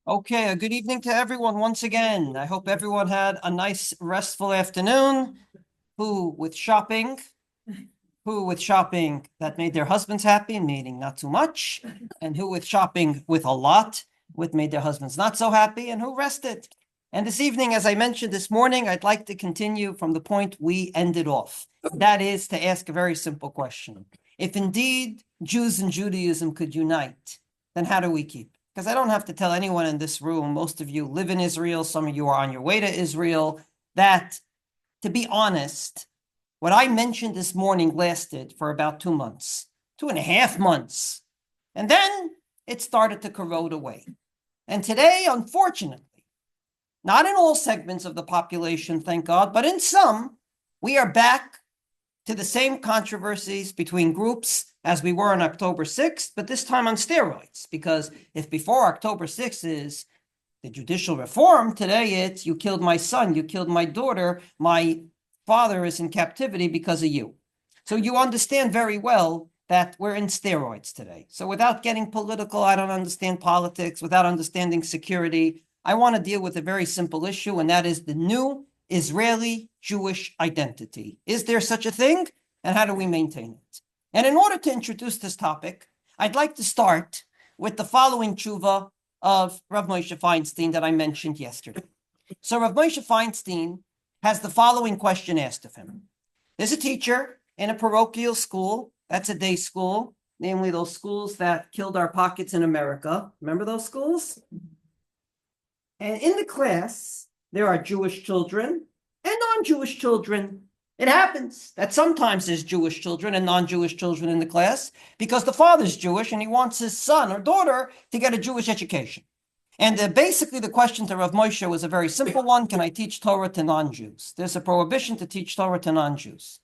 Okay, a good evening to everyone once again. I hope everyone had a nice, restful afternoon. Who with shopping that made their husbands happy, meaning not too much, and who with shopping with a lot, with made their husbands not so happy, and who rested. And this evening, as I mentioned this morning, I'd like to continue from the point we ended off. That is to ask a very simple question. If indeed Jews and Judaism could unite, then how do we keep? Because I don't have to tell anyone in this room, most of you live in Israel, some of you are on your way to Israel, that, to be honest, what I mentioned this morning lasted for about 2 months, 2.5 months. And then it started to corrode away. And today, unfortunately, not in all segments of the population, thank God, but in some, we are back to the same controversies between groups as we were on October 6th, but this time on steroids. Because if before October 6th is the judicial reform, today it's you killed my son, you killed my daughter, my father is in captivity because of you. So you understand very well that we're in steroids today. So without getting political, I don't understand politics, without understanding security, I want to deal with a very simple issue, and that is the new Israeli Jewish identity. Is there such a thing? And how do we maintain it? And in order to introduce this topic, I'd like to start with the following tshuva of Rav Moshe Feinstein that I mentioned yesterday. So Rav Moshe Feinstein has the following question asked of him. There's a teacher in a parochial school, that's a day school, namely those schools that killed our pockets in America. Remember those schools? And in the class, there are Jewish children and non-Jewish children. It happens that sometimes there's Jewish children and non-Jewish children in the class because the father's Jewish and he wants his son or daughter to get a Jewish education. And basically the question to Rav Moshe was a very simple one. Can I teach Torah to non-Jews? There's a prohibition to teach Torah to non-Jews.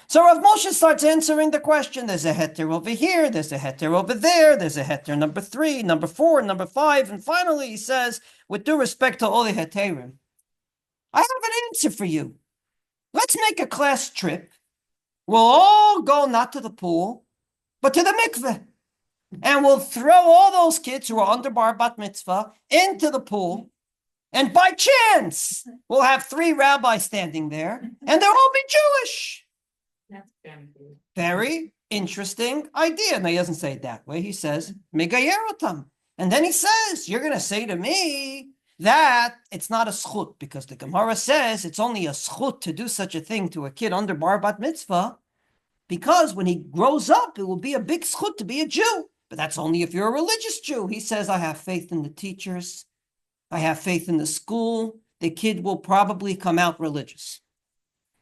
So Rav Moshe starts answering the question. There's a heter over here. There's a heter over there. There's a heter number 3, number 4, number 5. And finally he says, with due respect to all the heterim, I have an answer for you. Let's make a class trip. We'll all go not to the pool, but to the mikveh. And we'll throw all those kids who are under bar bat mitzvah into the pool. And by chance, we'll have 3 rabbis standing there, and they'll all be Jewish. That's very interesting idea. Now, he doesn't say it that way. He says, megayerotam. And then he says, you're going to say to me that it's not a schut, because the Gemara says it's only a schut to do such a thing to a kid under bar bat mitzvah, because when he grows up, it will be a big schut to be a Jew. But that's only if you're a religious Jew. He says, I have faith in the teachers. I have faith in the school. The kid will probably come out religious.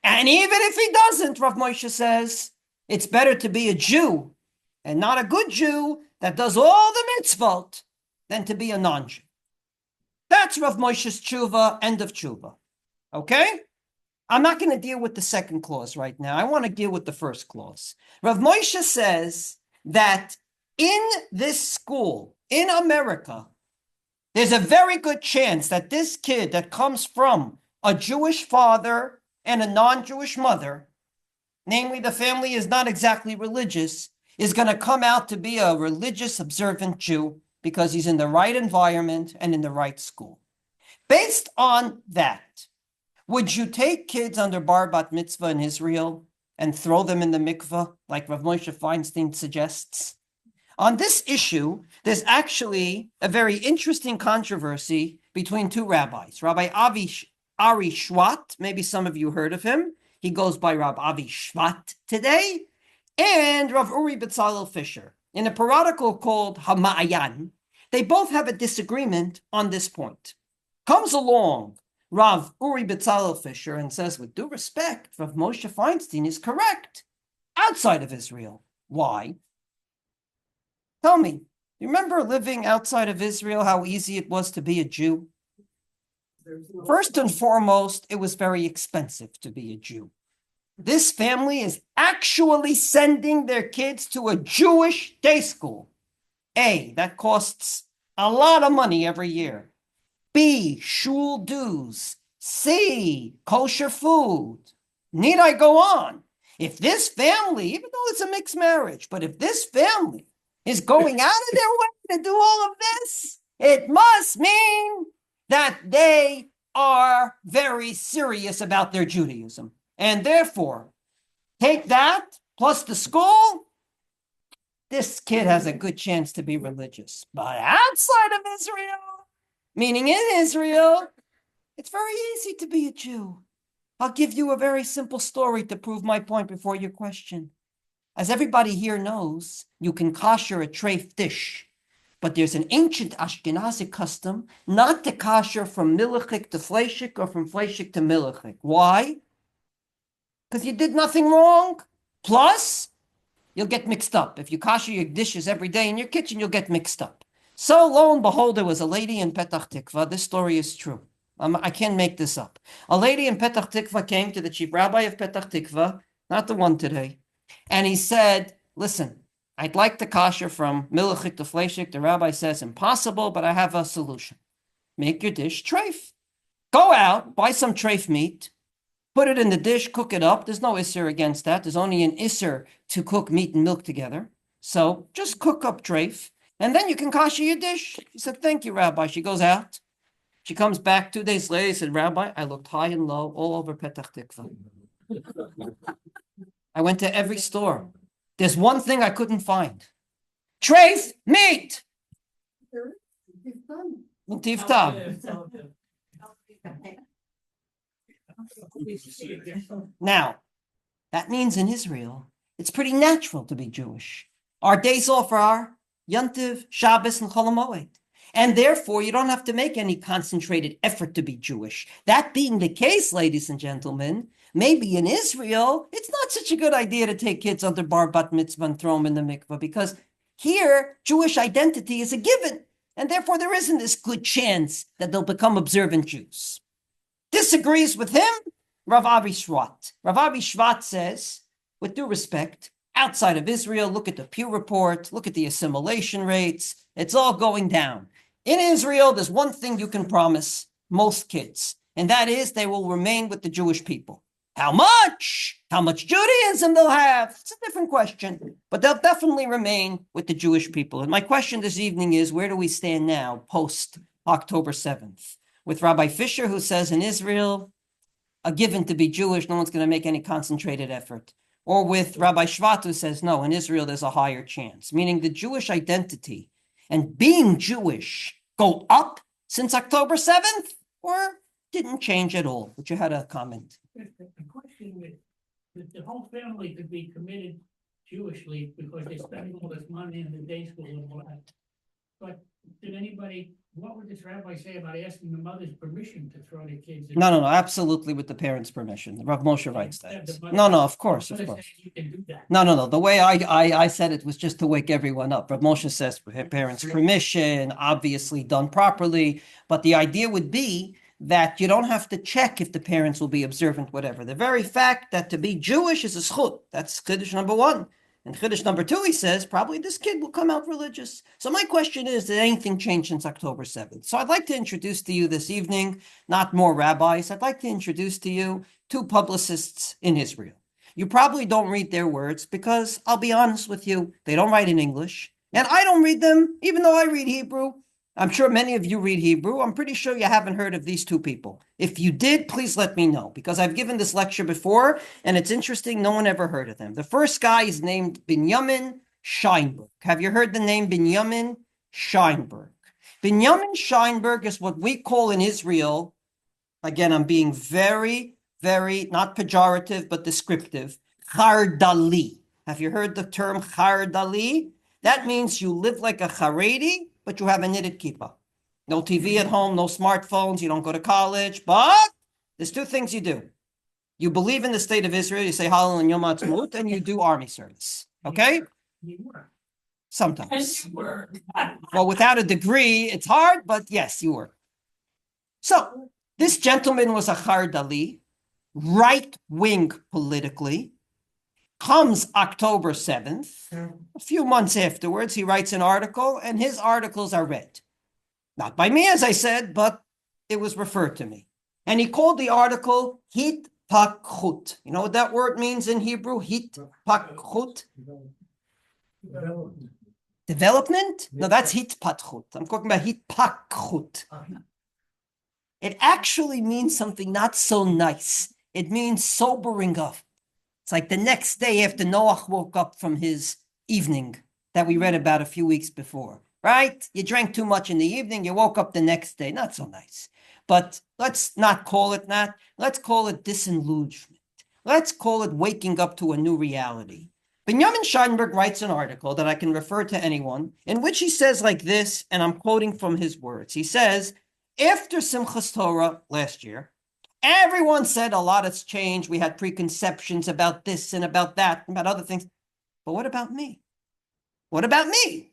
And even if he doesn't, Rav Moshe says, it's better to be a Jew and not a good Jew that does all the mitzvot than to be a non-Jew. That's Rav Moshe's tshuva, end of tshuva. Okay? I'm not going to deal with the second clause right now. I want to deal with the first clause. Rav Moshe says that in this school, in America, there's a very good chance that this kid that comes from a Jewish father and a non-Jewish mother, namely the family is not exactly religious, is going to come out to be a religious observant Jew because he's in the right environment and in the right school. Based on that, would you take kids under bar bat mitzvah in Israel and throw them in the mikveh like Rav Moshe Feinstein suggests? On this issue, there's actually a very interesting controversy between 2 rabbis. Rabbi Ari Shwat, maybe some of you heard of him. He goes by Rabbi Avi Shvat today. And Rav Uri Betzalel Fisher. In a periodical called Hama'ayan, they both have a disagreement on this point. Comes along Rav Uri Betzalel Fisher and says, with due respect, Rav Moshe Feinstein is correct outside of Israel. Why? Tell me, you remember living outside of Israel, how easy it was to be a Jew? First and foremost, it was very expensive to be a Jew. This family is actually sending their kids to a Jewish day school. A, that costs a lot of money every year. B, shul dues. C, kosher food. Need I go on? If this family, even though it's a mixed marriage, but if this family is going out of their way to do all of this? It must mean that they are very serious about their Judaism. And therefore, take that plus the school. This kid has a good chance to be religious. But outside of Israel, meaning in Israel, it's very easy to be a Jew. I'll give you a very simple story to prove my point before your question. As everybody here knows, you can kosher a treif dish, but there's an ancient Ashkenazi custom not to kosher from milachik to fleishik or from fleishik to milachik. Why? Because you did nothing wrong. Plus, you'll get mixed up. If you kosher your dishes every day in your kitchen, you'll get mixed up. So lo and behold, there was a lady in Petach Tikva. This story is true. I can't make this up. A lady in Petach Tikva came to the chief rabbi of Petach Tikva, not the one today, and he said, listen, I'd like to kosher from milachik to fleishik. The rabbi says, impossible, but I have a solution. Make your dish treif. Go out, buy some treif meat, put it in the dish, cook it up. There's no isser against that. There's only an isser to cook meat and milk together. So just cook up treif, and then you can kosher your dish. He said, thank you, rabbi. She goes out. She comes back 2 days later. He said, Rabbi, I looked high and low all over Petach Tikva. I went to every store. There's one thing I couldn't find. Treif meat. Now, that means in Israel, it's pretty natural to be Jewish. Our days off are Yontiv, Shabbos, and Chol HaMoed. And therefore, you don't have to make any concentrated effort to be Jewish. That being the case, ladies and gentlemen, maybe in Israel, it's not such a good idea to take kids under bar bat mitzvah and throw them in the mikvah, because here, Jewish identity is a given. And therefore, there isn't this good chance that they'll become observant Jews. Disagrees with him, Rav Avi Shvat. Rav Avi Shvat says, with due respect, outside of Israel, look at the Pew Report, look at the assimilation rates, it's all going down. In Israel, there's one thing you can promise most kids, and that is they will remain with the Jewish people. How much? How much Judaism they'll have? It's a different question, but they'll definitely remain with the Jewish people. And my question this evening is, where do we stand now, post October 7th? With Rabbi Fisher, who says in Israel, a given to be Jewish, no one's going to make any concentrated effort. Or with Rabbi Shvat, who says, no, in Israel, there's a higher chance. Meaning the Jewish identity and being Jewish go up since October 7th, or didn't change at all? But you had a comment. The question is, the whole family could be committed Jewishly because they spend all this money in the day school and all that. But did anybody, what would this rabbi say about asking the mother's permission to throw the kids in? No, absolutely with the parents' permission. Rav Moshe writes that. Yeah, No, of course. You can do that. No. The way I said it was just to wake everyone up. Rav Moshe says parents' permission, obviously done properly. But the idea would be that you don't have to check if the parents will be observant, whatever. The very fact that to be Jewish is a schut. That's Chiddush number one. And Chiddush number two, he says, probably this kid will come out religious. So my question is, did anything change since October 7th? So I'd like to introduce to you this evening, not more rabbis. I'd like to introduce to you two publicists in Israel. You probably don't read their words because, I'll be honest with you, they don't write in English. And I don't read them, even though I read Hebrew. I'm sure many of you read Hebrew. I'm pretty sure you haven't heard of these two people. If you did, please let me know, because I've given this lecture before, and it's interesting, no one ever heard of them. The first guy is named Binyamin Scheinberg. Have you heard the name Binyamin Scheinberg? Binyamin Scheinberg is what we call in Israel, again, I'm being very, not pejorative, but descriptive, Chardali. Have you heard the term Chardali? That means you live like a Haredi, but you have a knitted kippah. No TV at home, no smartphones, you don't go to college, but there's two things you do. You believe in the state of Israel, you say Hallel and Yom HaAtzmaut, and you do army service, okay? Sometimes. Well, without a degree, it's hard, but yes, you work. So, this gentleman was a Chardali, right-wing politically. Comes October 7th, a few months afterwards, he writes an article, and his articles are read. Not by me, as I said, but it was referred to me. And he called the article Hitpakhut. You know what that word means in Hebrew? Hitpakhut? Development? No, that's hitpatchut. I'm talking about hitpakchut. It actually means something not so nice. It means sobering up. It's like the next day after Noach woke up from his evening that we read about a few weeks before, right? You drank too much in the evening, you woke up the next day. Not so nice. But let's not call it that. Let's call it disillusionment. Let's call it waking up to a new reality. Benjamin Scheinberg writes an article that I can refer to anyone in which he says like this, and I'm quoting from his words. He says, after Simchas Torah last year, everyone said a lot has changed. We had preconceptions about this and about that, and about other things. But what about me? What about me?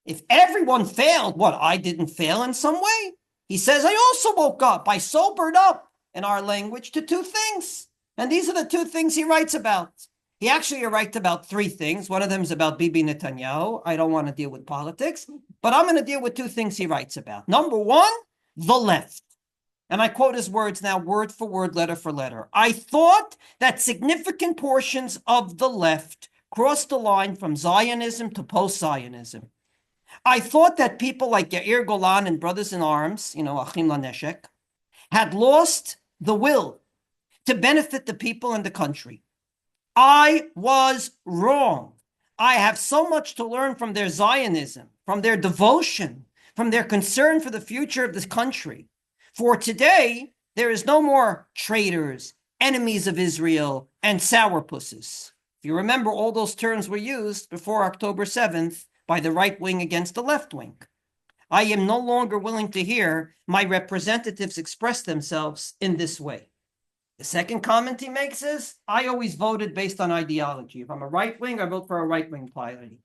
If everyone failed, what, I didn't fail in some way? He says, I also woke up. I sobered up, in our language, to two things. And these are the two things he writes about. He actually writes about three things. One of them is about Bibi Netanyahu. I don't want to deal with politics, but I'm going to deal with two things he writes about. Number one, the left. And I quote his words now, word for word, letter for letter. I thought that significant portions of the left crossed the line from Zionism to post-Zionism. I thought that people like Yair Golan and Brothers in Arms, Achim LaNeshek, had lost the will to benefit the people and the country. I was wrong. I have so much to learn from their Zionism, from their devotion, from their concern for the future of this country. For today, there is no more traitors, enemies of Israel, and sourpusses. If you remember, all those terms were used before October 7th by the right wing against the left wing. I am no longer willing to hear my representatives express themselves in this way. The second comment he makes is, I always voted based on ideology. If I'm a right wing, I vote for a right wing party.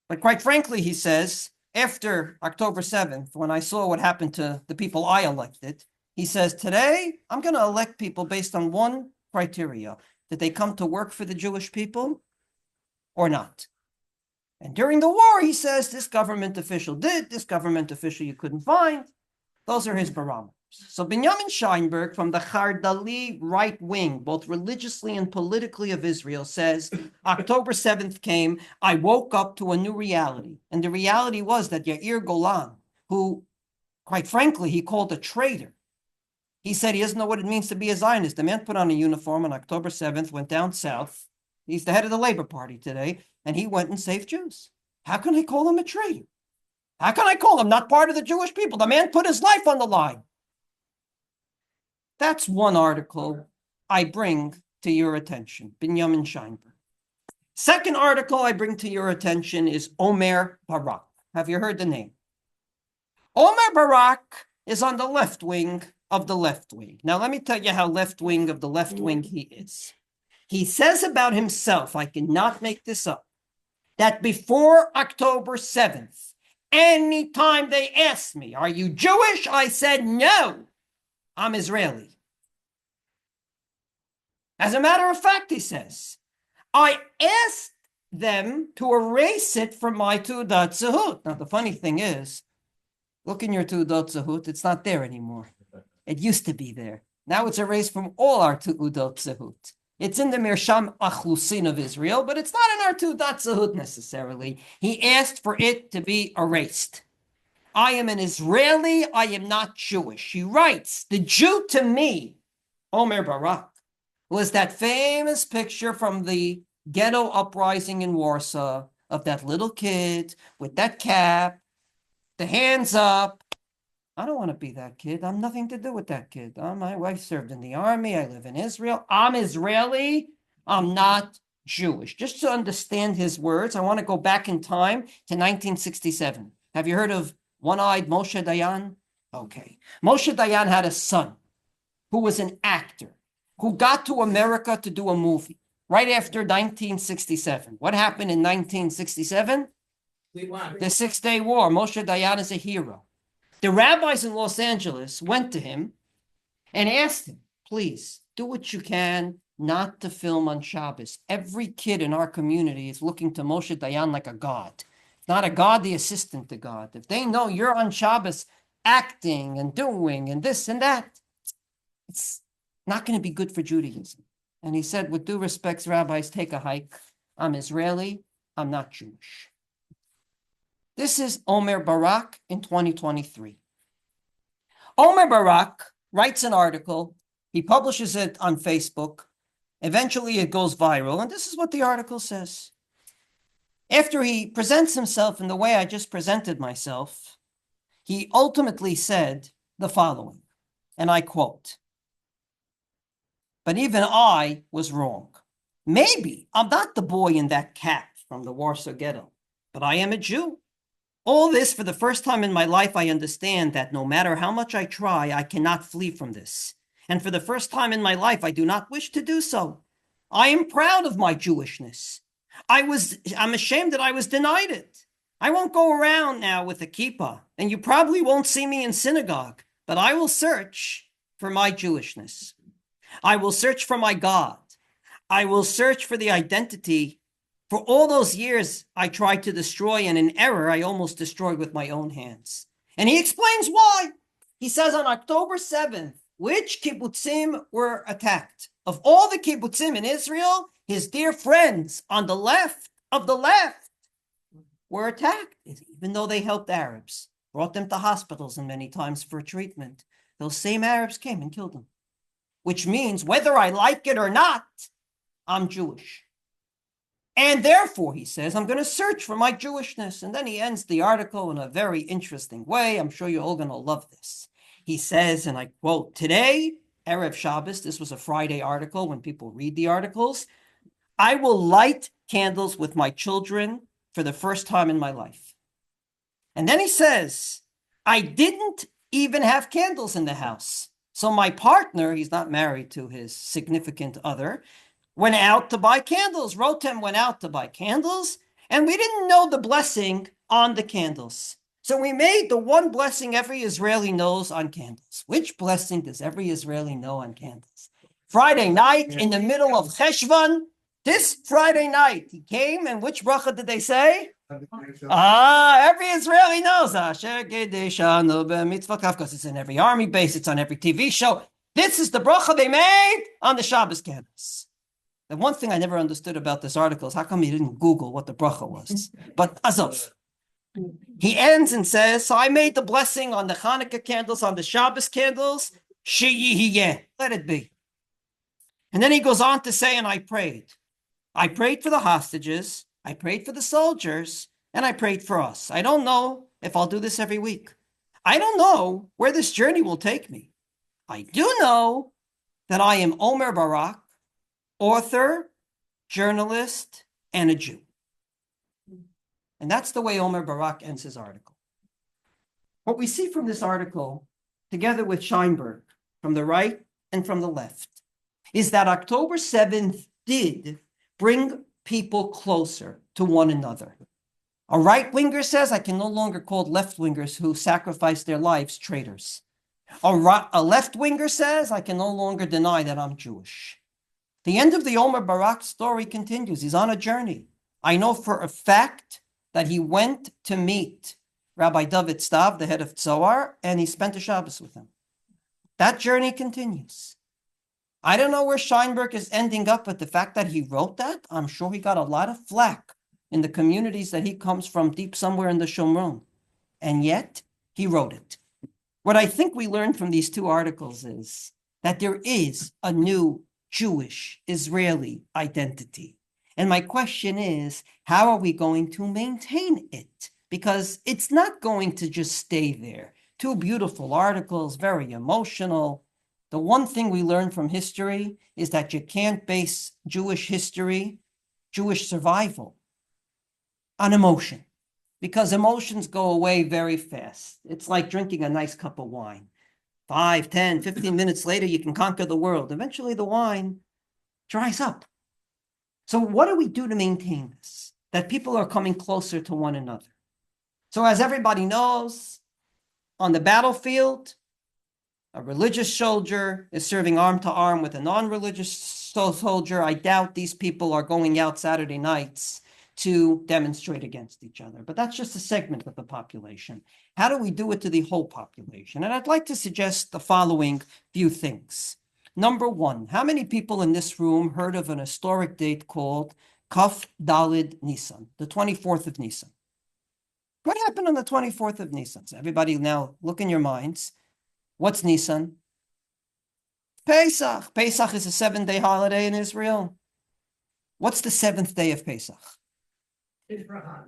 But quite frankly, he says, after October 7th, when I saw what happened to the people I elected, he says, today, I'm going to elect people based on one criteria. Did they come to work for the Jewish people or not? And during the war, he says, this government official did, this government official you couldn't find. Those are his barometers. So Benjamin Scheinberg from the Chardali right wing, both religiously and politically of Israel, says, October 7th came, I woke up to a new reality. And the reality was that Yair Golan, who, quite frankly, he called a traitor, he said he doesn't know what it means to be a Zionist. The man put on a uniform on October 7th, went down south. He's the head of the Labor Party today, and he went and saved Jews. How can I call him a traitor? How can I call him not part of the Jewish people? The man put his life on the line. That's one article I bring to your attention, Benjamin Scheinberg. Second article I bring to your attention is Omer Barak. Have you heard the name? Omer Barak is on the left wing of the left wing. Now, let me tell you how left wing of the left wing he is. He says about himself, I cannot make this up, that before October 7th, anytime they asked me, are you Jewish? I said, no, I'm Israeli. As a matter of fact, he says, I asked them to erase it from my Teudat Zehut. Now, the funny thing is, look in your Teudat Zehut, it's not there anymore. It used to be there. Now it's erased from all our Teudat Zehut. It's in the Mirsham Achlusin of Israel, but it's not in our Teudat Zehut necessarily. He asked for it to be erased. I am an Israeli, I am not Jewish. He writes, the Jew to me, Omer Barak, was that famous picture from the ghetto uprising in Warsaw of that little kid with that cap, the hands up. I don't want to be that kid. I'm nothing to do with that kid. My wife served in the army. I live in Israel. I'm Israeli. I'm not Jewish. Just to understand his words, I want to go back in time to 1967. Have you heard of One-Eyed Moshe Dayan? Okay. Moshe Dayan had a son who was an actor who got to America to do a movie right after 1967. What happened in 1967? We won. The 6-Day War. Moshe Dayan is a hero. The rabbis in Los Angeles went to him and asked him, please, do what you can not to film on Shabbos. Every kid in our community is looking to Moshe Dayan like a god. Not a god, the assistant to God. If they know you're on Shabbos acting and doing and this and that, it's not going to be good for Judaism. And he said, with due respect, rabbis, take a hike. I'm Israeli. I'm not Jewish. This is Omer Barak in 2023. Omer Barak writes an article. He publishes it on Facebook. Eventually, it goes viral. And this is what the article says. After he presents himself in the way I just presented myself, he ultimately said the following, and I quote, "But even I was wrong. Maybe I'm not the boy in that cap from the Warsaw Ghetto, but I am a Jew. All this, for the first time in my life, I understand that no matter how much I try, I cannot flee from this. And for the first time in my life, I do not wish to do so. I am proud of my Jewishness. I'm ashamed that I was denied it. I won't go around now with a kippah, and you probably won't see me in synagogue, but I will search for my Jewishness. I will search for my God. I will search for the identity. For all those years I tried to destroy, and in error I almost destroyed with my own hands." And he explains why. He says on October 7th, which kibbutzim were attacked. Of all the kibbutzim in Israel, his dear friends on the left of the left were attacked, even though they helped Arabs, brought them to hospitals and many times for treatment. Those same Arabs came and killed them, which means whether I like it or not, I'm Jewish. And therefore, he says, I'm going to search for my Jewishness. And then he ends the article in a very interesting way. I'm sure you're all going to love this. He says, and I quote, "Today, Erev Shabbos," this was a Friday article when people read the articles, "I will light candles with my children for the first time in my life." And then he says, "I didn't even have candles in the house. So my partner," he's not married to his significant other, "went out to buy candles." Rotem went out to buy candles, and we didn't know the blessing on the candles. So we made the one blessing every Israeli knows on candles. Which blessing does every Israeli know on candles? Friday night in the middle of Cheshvan, this Friday night, he came, and which bracha did they say? Every Israeli knows. Because it's in every army base, it's on every TV show. This is the bracha they made on the Shabbos candles. The one thing I never understood about this article is how come he didn't Google what the bracha was? But Azov. He ends and says, "So I made the blessing on the Hanukkah candles, on the Shabbos candles. Sheyihiyeh, let it be." And then he goes on to say, "And I prayed. I prayed for the hostages, I prayed for the soldiers, and I prayed for us. I don't know if I'll do this every week. I don't know where this journey will take me. I do know that I am Omer Barak, author, journalist, and a Jew." And that's the way Omer Barak ends his article. What we see from this article, together with Scheinberg, from the right and from the left, is that October 7th did bring people closer to one another. A right-winger says, I can no longer call left-wingers who sacrifice their lives traitors. A left-winger says, I can no longer deny that I'm Jewish. The end of the Omer Barak story continues. He's on a journey. I know for a fact that he went to meet Rabbi David Stav, the head of Tzohar, and he spent a Shabbos with him. That journey continues. I don't know where Scheinberg is ending up, but the fact that he wrote that, I'm sure he got a lot of flack in the communities that he comes from deep somewhere in the Shomron. And yet, he wrote it. What I think we learned from these two articles is that there is a new Jewish Israeli identity. And my question is, how are we going to maintain it? Because it's not going to just stay there. Two beautiful articles, very emotional. The one thing we learned from history is that you can't base Jewish history, Jewish survival, on emotion, because emotions go away very fast. It's like drinking a nice cup of wine. 5, 10, 15 minutes later, you can conquer the world. Eventually, the wine dries up. So what do we do to maintain this? That people are coming closer to one another. So as everybody knows, on the battlefield, a religious soldier is serving arm to arm with a non-religious soldier. I doubt these people are going out Saturday nights to demonstrate against each other. But that's just a segment of the population. How do we do it to the whole population? And I'd like to suggest the following few things. Number one, how many people in this room heard of an historic date called Kaf Dalid Nisan, the 24th of Nisan? What happened on the 24th of Nisan? So everybody now look in your minds. What's Nisan? Pesach. Pesach is a 7-day holiday in Israel. What's the 7th day of Pesach? Israel.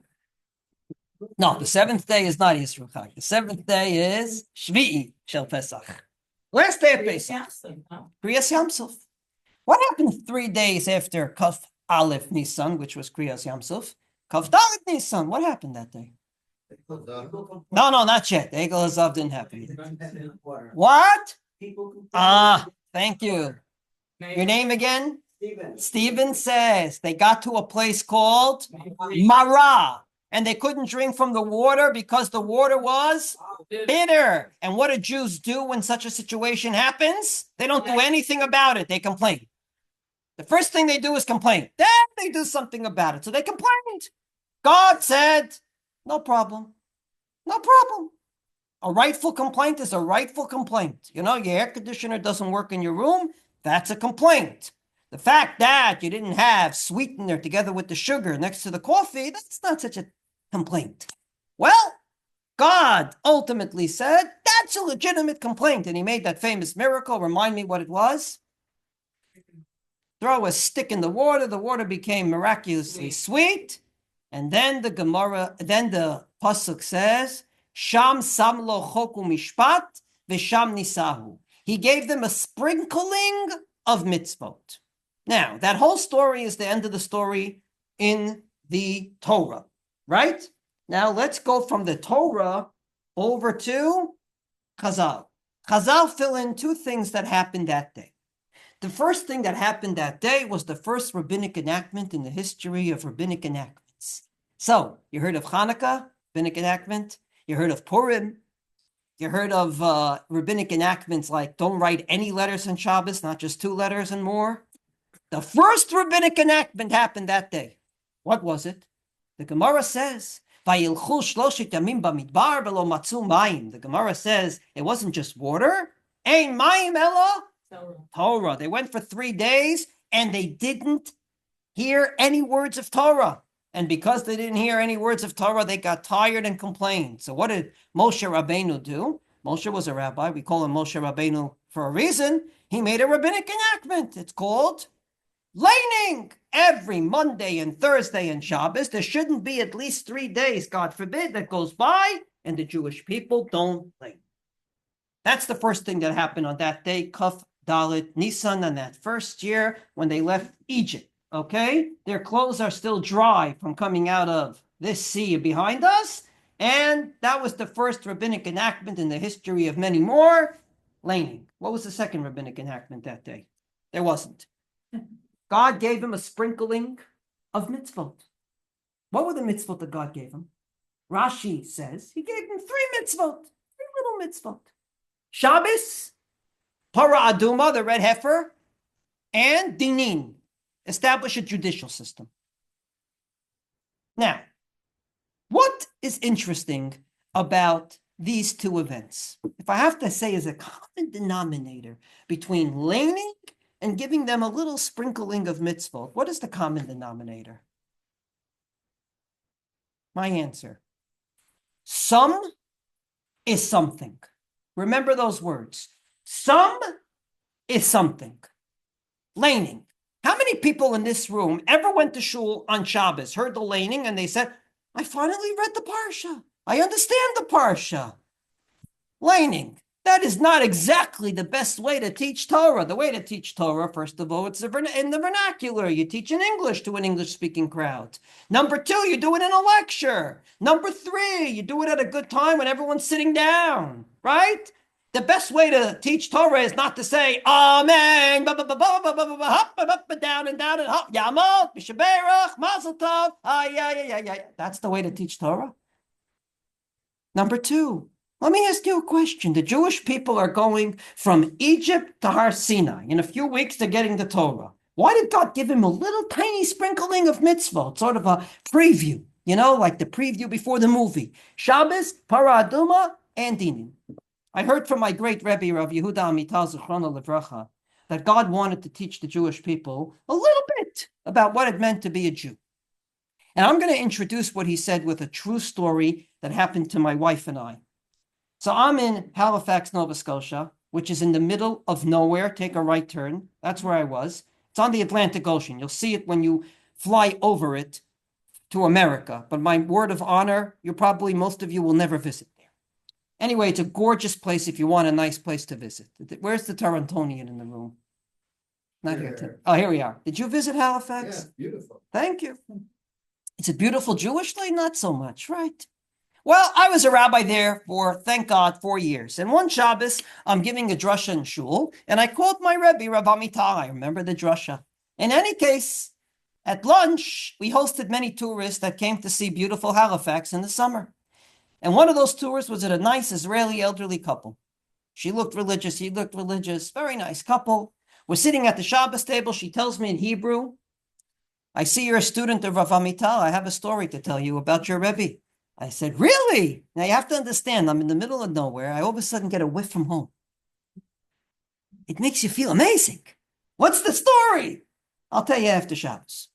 No, the 7th day is not Yisro Chag. The 7th day is Shvi'i Shel Pesach. Last day of Pesach. Kriyas Yamsuf. What happened 3 days after Kaf Aleph Nisan, which was Kriyas Yamsuf? Kaf Dalet Nisan. What happened that day? No, not yet. Egel Hazav didn't happen yet. What? Thank you. Your name again? Stephen says they got to a place called Marah, and they couldn't drink from the water because the water was bitter. And what do Jews do when such a situation happens? They don't do anything about it. They complain. The first thing they do is complain. Then they do something about it. So they complained. God said, no problem. No problem. A rightful complaint is a rightful complaint. You know, your air conditioner doesn't work in your room. That's a complaint. The fact that you didn't have sweetener together with the sugar next to the coffee, that's not such a complaint. Well, God ultimately said, that's a legitimate complaint. And he made that famous miracle. Remind me what it was. Throw a stick in the water became miraculously sweet. And then the Pasuk says, Sham sam lo choku mishpat, v'sham nisahu. He gave them a sprinkling of mitzvot. Now, that whole story is the end of the story in the Torah, right? Now, let's go from the Torah over to Chazal. Chazal fill in 2 things that happened that day. The first thing that happened that day was the first rabbinic enactment in the history of rabbinic enactments. So, you heard of Hanukkah, rabbinic enactment. You heard of Purim. You heard of rabbinic enactments like don't write any letters on Shabbos, not just 2 letters and more. The first rabbinic enactment happened that day. What was it? The Gemara says, the Gemara says it wasn't just water. Ein mayim ela Torah. They went for 3 days and they didn't hear any words of Torah. And because they didn't hear any words of Torah, they got tired and complained. So what did Moshe Rabbeinu do? Moshe was a rabbi. We call him Moshe Rabbeinu for a reason. He made a rabbinic enactment. It's called laning. Every Monday and Thursday and Shabbos, there shouldn't be at least 3 days, God forbid, that goes by and the Jewish people don't lane. That's the first thing that happened on that day, Kaf Dalet Nisan, on that first year when they left Egypt. Okay, their clothes are still dry from coming out of this sea behind us. And that was the first rabbinic enactment in the history of many more, laning. What was the second rabbinic enactment that day? There wasn't. God gave him a sprinkling of mitzvot. What were the mitzvot that God gave him? Rashi says he gave him 3 mitzvot, 3 little mitzvot. Shabbos, Parah Aduma, the red heifer, and Dinin. Establish a judicial system. Now, what is interesting about these 2 events? If I have to say is a common denominator between laning and giving them a little sprinkling of mitzvot, what is the common denominator? My answer. Some is something. Remember those words. Some is something. Laning. How many people in this room ever went to shul on Shabbos, heard the laning, and they said, I finally read the Parsha. I understand the Parsha. Laning. That is not exactly the best way to teach Torah. The way to teach Torah, first of all, it's in the vernacular. You teach in English to an English-speaking crowd. Number 2, you do it in a lecture. Number 3, you do it at a good time when everyone's sitting down, right? The best way to teach Torah is not to say, Amen, down and down and up, Yamot, Mishaberach, Mazel Tov, That's the way to teach Torah. Number 2, let me ask you a question. The Jewish people are going from Egypt to Har Sinai. In a few weeks, they're getting the Torah. Why did God give him a little tiny sprinkling of mitzvot, sort of a preview, like the preview before the movie? Shabbos, Parah Aduma, and Dinin. I heard from my great Rebbe, Rav Yehuda Amital Zichrono Livracha, that God wanted to teach the Jewish people a little bit about what it meant to be a Jew. And I'm going to introduce what he said with a true story that happened to my wife and I. So I'm in Halifax, Nova Scotia, which is in the middle of nowhere. Take a right turn. That's where I was. It's on the Atlantic Ocean. You'll see it when you fly over it to America. But my word of honor, most of you will never visit there. Anyway, it's a gorgeous place if you want a nice place to visit. Where's the Torontonian in the room? Not here. Oh, here we are. Did you visit Halifax? Yeah, beautiful. Thank you. It's a beautiful Jewish land, not so much, right? Well, I was a rabbi there for, thank God, 4 years. And one Shabbos, I'm giving a drasha in shul, and I quote my Rebbe, Rav Amital. I remember the drasha. In any case, at lunch, we hosted many tourists that came to see beautiful Halifax in the summer. And one of those tourists was a nice Israeli elderly couple. She looked religious, he looked religious, very nice couple. We're sitting at the Shabbos table. She tells me in Hebrew, I see you're a student of Rav Amital. I have a story to tell you about your Rebbe. I said, really? Now you have to understand, I'm in the middle of nowhere. I all of a sudden get a whiff from home. It makes you feel amazing. What's the story? I'll tell you after Shabbos.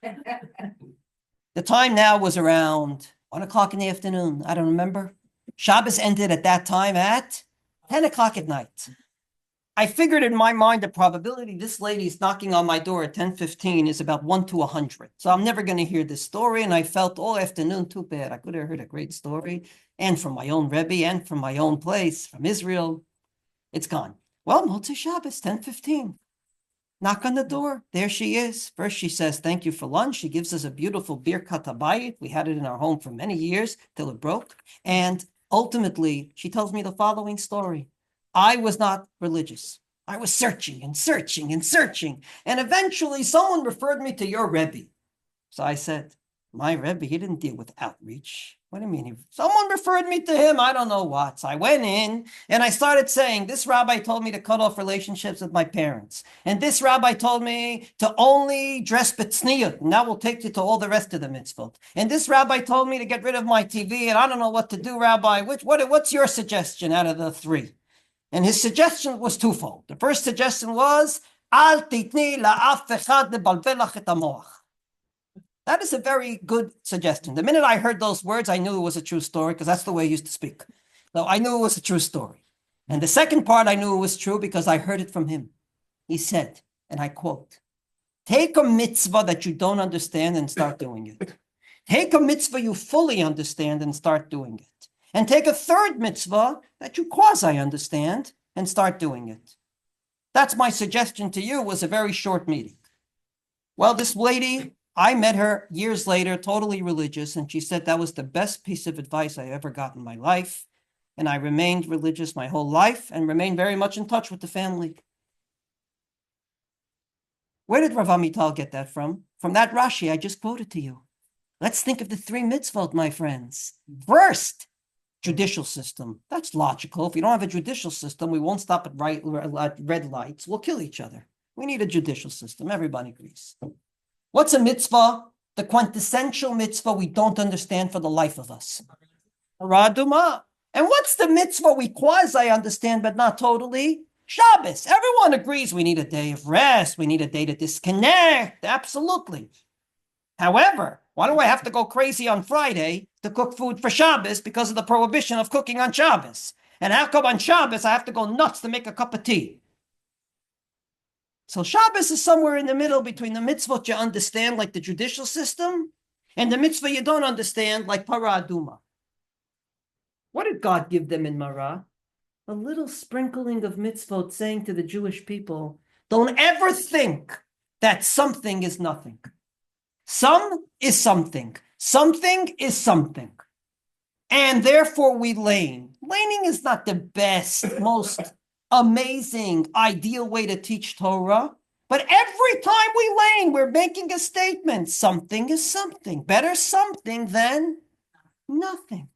The time now was around 1 o'clock in the afternoon. I don't remember. Shabbos ended at that time at 10 o'clock at night. I figured in my mind the probability this lady's knocking on my door at 10:15 is about 1 to 100. So I'm never going to hear this story. And I felt all afternoon too bad. I could have heard a great story, and from my own Rebbe and from my own place, from Israel. It's gone. Well, Motzei Shabbos, 10:15. Knock on the door. There she is. First, she says, thank you for lunch. She gives us a beautiful birkat habayit. We had it in our home for many years till it broke. And ultimately, she tells me the following story. I was not religious. I was searching and searching and searching. And eventually, someone referred me to your Rebbe. So I said, my Rebbe, he didn't deal with outreach. What do you mean? Someone referred me to him. I don't know what. So I went in and I started saying, this rabbi told me to cut off relationships with my parents. And this rabbi told me to only dress b'tzniut. And that will take you to all the rest of the mitzvot. And this rabbi told me to get rid of my TV. And I don't know what to do, Rabbi. What's your suggestion out of the three? And his suggestion was twofold. The first suggestion was, Al titni la'af echad lebalvel lach et hamoach. That is a very good suggestion. The minute I heard those words, I knew it was a true story because that's the way he used to speak. So I knew it was a true story. And the second part, I knew it was true because I heard it from him. He said, and I quote, take a mitzvah that you don't understand and start doing it. Take a mitzvah you fully understand and start doing it. And take a third mitzvah that you quasi-understand and start doing it. That's my suggestion to you. It was a very short meeting. Well, this lady, I met her years later, totally religious, and she said that was the best piece of advice I ever got in my life. And I remained religious my whole life and remained very much in touch with the family. Where did Rav Amital get that from? From that Rashi I just quoted to you. Let's think of the 3 mitzvot, my friends. First, judicial system. That's logical. If we don't have a judicial system, we won't stop at red lights. We'll kill each other. We need a judicial system. Everybody agrees. What's a mitzvah? The quintessential mitzvah we don't understand for the life of us. Raduma. And what's the mitzvah we quasi-understand but not totally? Shabbos. Everyone agrees we need a day of rest. We need a day to disconnect. Absolutely. However, why do I have to go crazy on Friday to cook food for Shabbos because of the prohibition of cooking on Shabbos? And how come on Shabbos I have to go nuts to make a cup of tea? So Shabbos is somewhere in the middle between the mitzvot you understand, like the judicial system, and the mitzvah you don't understand, like Para Aduma. What did God give them in Marah? A little sprinkling of mitzvot saying to the Jewish people, don't ever think that something is nothing. Some is something. Something is something. And therefore we lane. Laning is not the best, most amazing, ideal way to teach Torah. But every time we lane, we're making a statement. Something is something. Better something than nothing.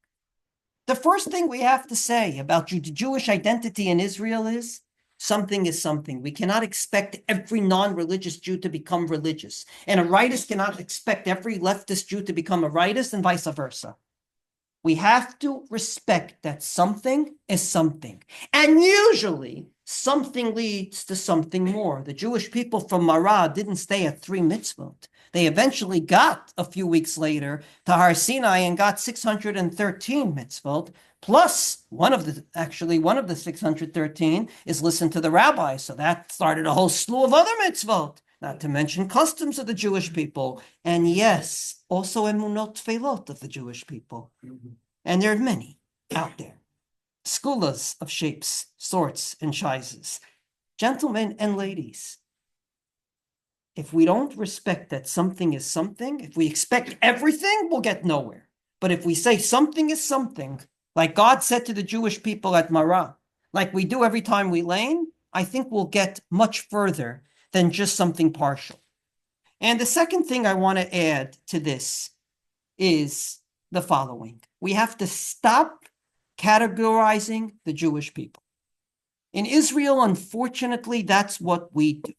The first thing we have to say about Jewish identity in Israel is something is something. We cannot expect every non-religious Jew to become religious. And a rightist cannot expect every leftist Jew to become a rightist and vice versa. We have to respect that something is something. And usually something leads to something more. The Jewish people from Marah didn't stay at 3 mitzvot. They eventually got a few weeks later to Har Sinai and got 613 mitzvot. Plus, one of the 613 is listen to the rabbi. So that started a whole slew of other mitzvot, not to mention customs of the Jewish people. And yes, also emunot tefillot of the Jewish people. And there are many out there. Skulas of shapes, sorts, and sizes. Gentlemen and ladies, if we don't respect that something is something, if we expect everything, we'll get nowhere. But if we say something is something, like God said to the Jewish people at Marah, like we do every time we lane, I think we'll get much further than just something partial. And the second thing I want to add to this is the following. We have to stop categorizing the Jewish people. In Israel, unfortunately, that's what we do.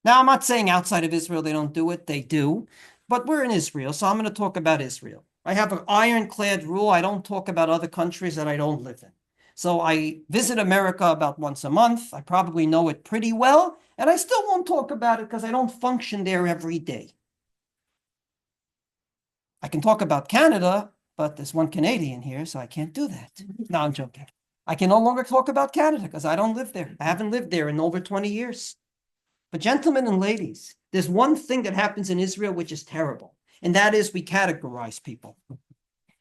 Now, I'm not saying outside of Israel they don't do it, they do, but we're in Israel, so I'm going to talk about Israel. I have an ironclad rule. I don't talk about other countries that I don't live in. So I visit America about once a month. I probably know it pretty well, and I still won't talk about it because I don't function there every day. I can talk about Canada, but there's one Canadian here, so I can't do that. No, I'm joking. I can no longer talk about Canada because I don't live there. I haven't lived there in over 20 years. But gentlemen and ladies, there's one thing that happens in Israel which is terrible, and that is we categorize people.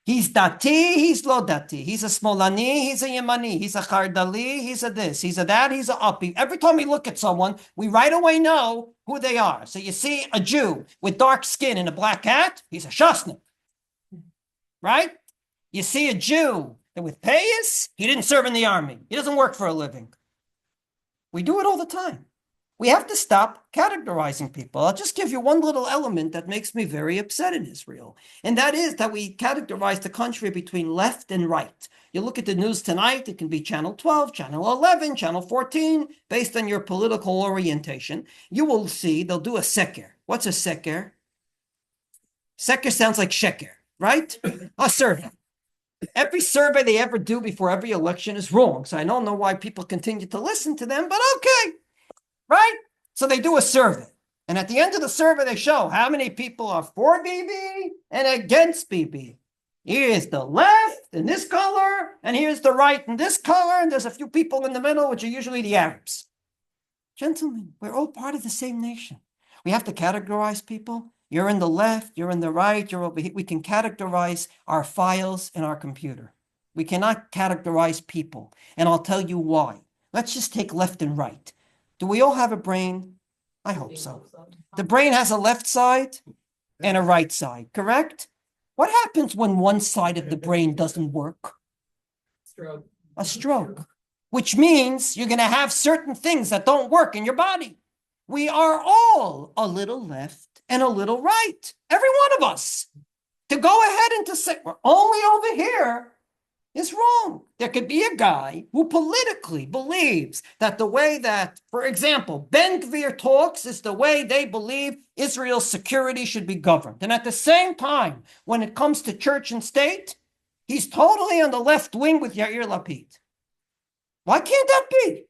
He's dati, he's lo dati. He's a smolani, he's a yemani. He's a chardali, he's a this, he's a that, he's a uppy. Every time we look at someone, we right away know who they are. So you see a Jew with dark skin and a black hat, he's a shasnik, right? You see a Jew with payas, he didn't serve in the army. He doesn't work for a living. We do it all the time. We have to stop categorizing people. I'll just give you one little element that makes me very upset in Israel. And that is that we categorize the country between left and right. You look at the news tonight, it can be channel 12, channel 11, channel 14, based on your political orientation. You will see they'll do a seker. What's a seker? Seker sounds like sheker, right? A survey. Every survey they ever do before every election is wrong. So I don't know why people continue to listen to them, but okay. Right? So they do a survey. And at the end of the survey, they show how many people are for Bibi and against Bibi. Here's the left in this color, and here's the right in this color, and there's a few people in the middle, which are usually the Arabs. Gentlemen, we're all part of the same nation. We have to categorize people. You're in the left, you're in the right, you're over here. We can categorize our files in our computer. We cannot categorize people, and I'll tell you why. Let's just take left and right. Do we all have a brain? I hope so. The brain has a left side and a right side, correct? What happens when one side of the brain doesn't work? Stroke. A stroke, which means you're going to have certain things that don't work in your body. We are all a little left and a little right, every one of us. To go ahead and to say we're only over here is wrong. There could be a guy who politically believes that the way that, for example, Ben Gvir talks is the way they believe Israel's security should be governed. And at the same time, when it comes to church and state, he's totally on the left wing with Yair Lapid. Why can't that be?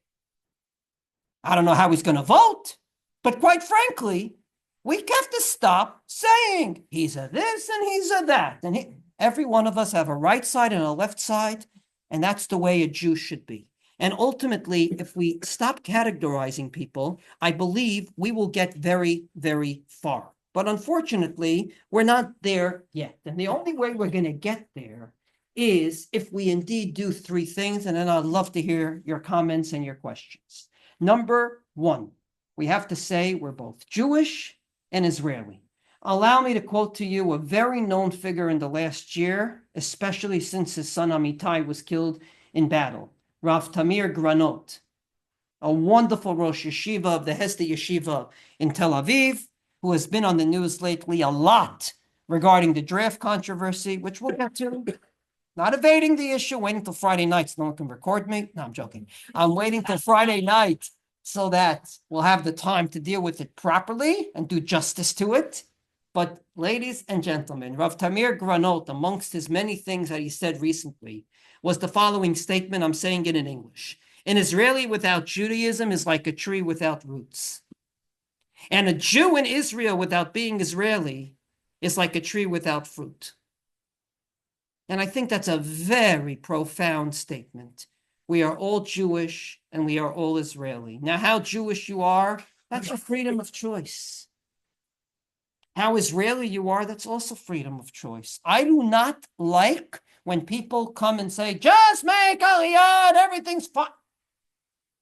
I don't know how he's going to vote, but quite frankly, we have to stop saying he's a this and he's a that. And every one of us have a right side and a left side, and that's the way a Jew should be. And ultimately, if we stop categorizing people, I believe we will get very, very far. But unfortunately, we're not there yet. And the only way we're going to get there is if we indeed do three things, and then I'd love to hear your comments and your questions. Number one, we have to say we're both Jewish and Israeli. Allow me to quote to you a very known figure in the last year, especially since his son Amitai was killed in battle, Rav Tamir Granot, a wonderful Rosh Yeshiva of the Hesed Yeshiva in Tel Aviv, who has been on the news lately a lot regarding the draft controversy, which we'll get to. Not evading the issue, waiting till Friday night so no one can record me. No, I'm joking. I'm waiting till Friday night so that we'll have the time to deal with it properly and do justice to it. But ladies and gentlemen, Rav Tamir Granot, amongst his many things that he said recently, was the following statement. I'm saying it in English. An Israeli without Judaism is like a tree without roots. And a Jew in Israel without being Israeli is like a tree without fruit. And I think that's a very profound statement. We are all Jewish and we are all Israeli. Now, how Jewish you are, that's your freedom of choice. How Israeli you are, that's also freedom of choice. I do not like when people come and say, just make Aliyah, everything's fine.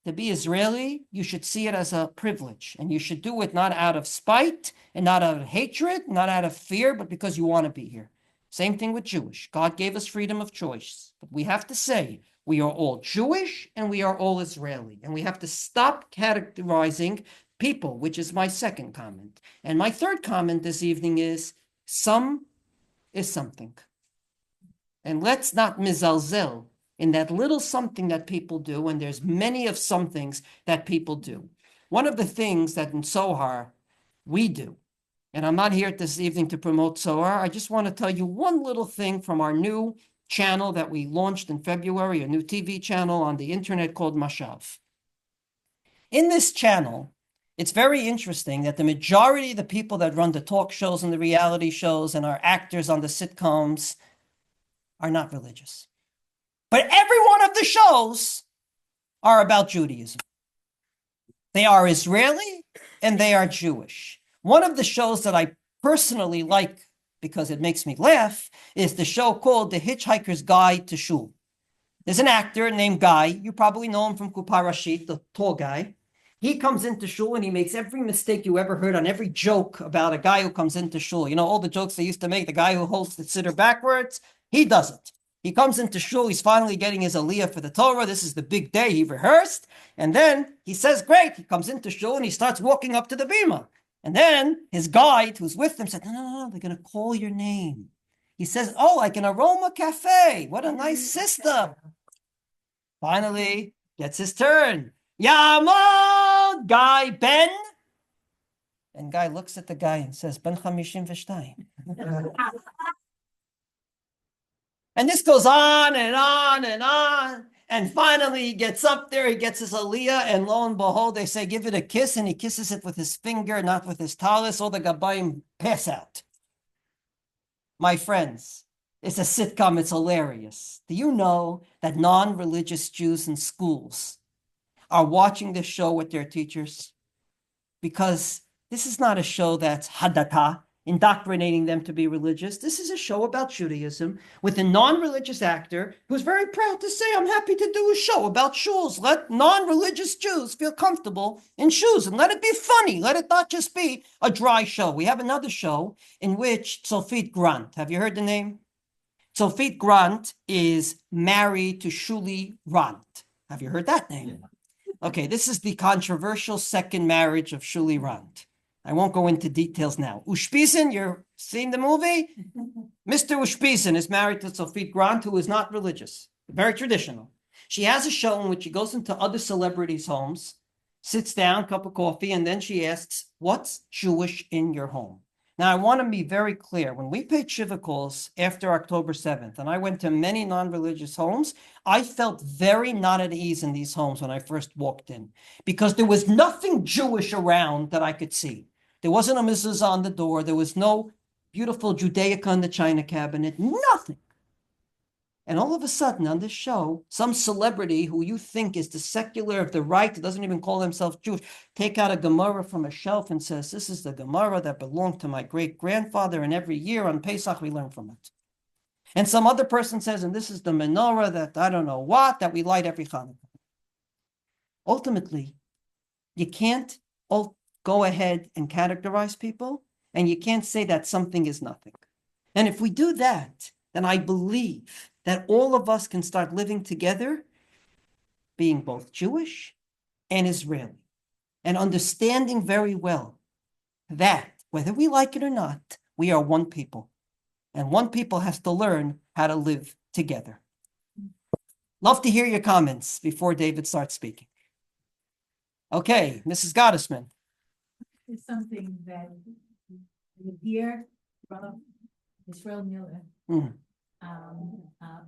To be Israeli, you should see it as a privilege, and you should do it not out of spite and not out of hatred, not out of fear, but because you want to be here. Same thing with Jewish. God gave us freedom of choice, but we have to say we are all Jewish and we are all Israeli, and we have to stop categorizing people, which is my second comment. And my third comment this evening is some is something. And let's not mizalzel in that little something that people do, and there's many of some things that people do. One of the things that in Sohar we do, and I'm not here this evening to promote Sohar, I just want to tell you one little thing from our new channel that we launched in February, a new TV channel on the internet called Mashav. In this channel, it's very interesting that the majority of the people that run the talk shows and the reality shows and are actors on the sitcoms are not religious. But every one of the shows are about Judaism. They are Israeli and they are Jewish. One of the shows that I personally like because it makes me laugh is the show called The Hitchhiker's Guide to Shul. There's an actor named Guy. You probably know him from Kupa Rashid, the tall guy. He comes into shul and he makes every mistake you ever heard on every joke about a guy who comes into shul. You know, all the jokes they used to make, the guy who holds the siddur backwards, he does it. He comes into shul, he's finally getting his aliyah for the Torah. This is the big day, he rehearsed. And then he says, great, he comes into shul and he starts walking up to the bima. And then his guide who's with him said, no, they're going to call your name. He says, oh, like an aroma cafe. What a nice system. Finally, gets his turn. Yamod, Guy Ben. And Guy looks at the guy and says, Ben Chamishim V'Shtayim. And this goes on and on and on. And finally, he gets up there, he gets his aliyah, and lo and behold, they say, give it a kiss, and he kisses it with his finger, not with his talis. All the gabayim pass out. My friends, it's a sitcom, it's hilarious. Do you know that non-religious Jews in schools are watching this show with their teachers? Because this is not a show that's hadata, indoctrinating them to be religious. This is a show about Judaism with a non-religious actor who's very proud to say, I'm happy to do a show about shuls. Let non-religious Jews feel comfortable in shoes and let it be funny. Let it not just be a dry show. We have another show in which Tzofit Grant, have you heard the name? Tzofit Grant is married to Shuli Rant. Have you heard that name? Okay, this is the controversial second marriage of Shuli Rant. I won't go into details now. Ushpizin, you're seeing the movie? Mr. Ushpizin is married to Tzofit Grant, who is not religious, very traditional. She has a show in which she goes into other celebrities' homes, sits down, cup of coffee, and then she asks, what's Jewish in your home? Now, I want to be very clear. When we paid Shiva calls after October 7th, and I went to many non-religious homes, I felt very not at ease in these homes when I first walked in, because there was nothing Jewish around that I could see. There wasn't a mezuzah on the door. There was no beautiful Judaica in the china cabinet, nothing. And all of a sudden on this show, some celebrity who you think is the secular of the right, doesn't even call himself Jewish, take out a Gemara from a shelf and says, this is the Gemara that belonged to my great-grandfather, and every year on Pesach we learn from it. And some other person says, and this is the menorah that I don't know what, that we light every Hanukkah. Ultimately, you can't go ahead and categorize people, and you can't say that something is nothing. And if we do that, then I believe that all of us can start living together, being both Jewish and Israeli, and understanding very well that whether we like it or not, we are one people. And one people has to learn how to live together. Love to hear your comments before David starts speaking. Okay, Mrs. Gottesman. It's something that you hear from Israel Miller.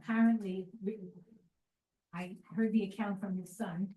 Apparently, I heard the account from his son.